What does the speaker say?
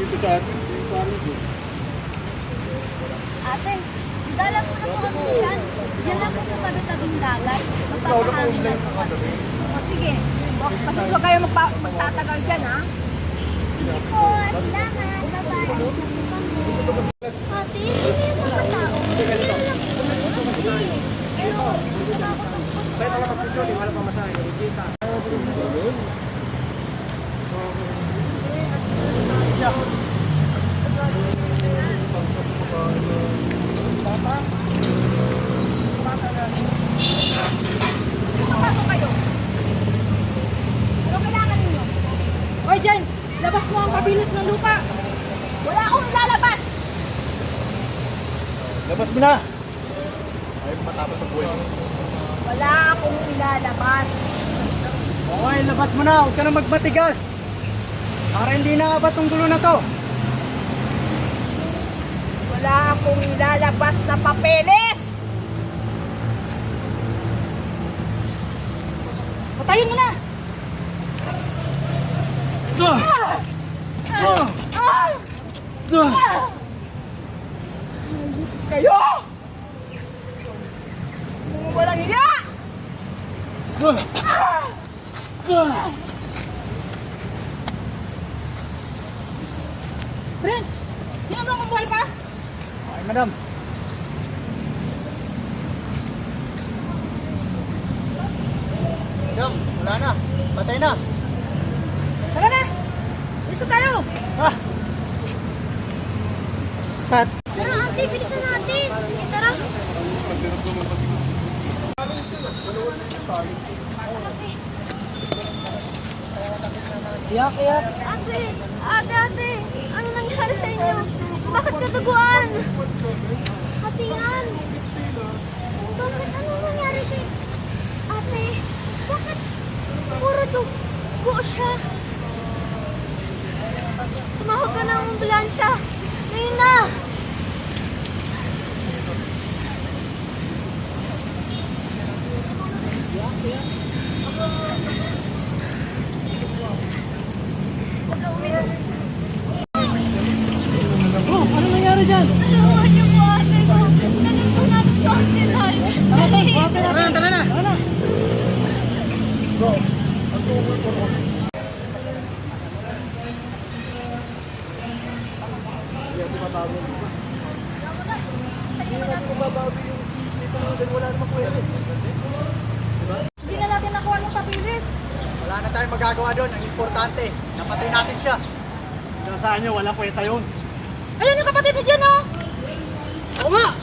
dito dati. Ate, dalang mo na po kami dyan. Diyan lang po sa tabi-tabing dagat. Magpapahangin lang po kami. O sige, kasi huwag kayo magtatagal dyan, ha? Sige po, salamat. Bye-bye. Alis na po kami. Ate, sino yung mga tao? Pero gusto na ako tapos sa Pasok kayo. Ano kailangan ninyo? Hoy, Jen! Labas mo ang pabilis ng lupa! Wala akong ilalabas! Labas mo na! Ayaw matapos ang buhay. Wala akong ilalabas. Okay, labas mo na. Huwag ka na magmatigas. Para hindi naabat tong gulo na to. Wala akong ilalabas na papeles! Patayin mo na! Kayo! Mga walang iya! Prince! Sino mo ang buhay pa? Okay, madam. Madam, wala na. Patay na. Tara na! Listo tayo! Ah! Cut. Tara ate, bilisan natin. Tara. Iyak, iyak. Ate, ano nangyari sa inyo? Bakit kataguan? Hatian. Bakit? Ano nangyari kay... Ate, bakit puro dugo siya? Tumawag ka ng ambulansya. Ngayon na! Oh, ano nangyari dyan? Tulungan niyo po ate ko. Dalhin po natin sa hospital. Dali! Tara na. Hindi na natin nakuha ng papilis. Wala na tayong magagawa doon. Ang importante, napatay natin siya. Saan nyo? Walang kwenta yun. Ayun yung kapatid ni Jen, oh! Oo nga!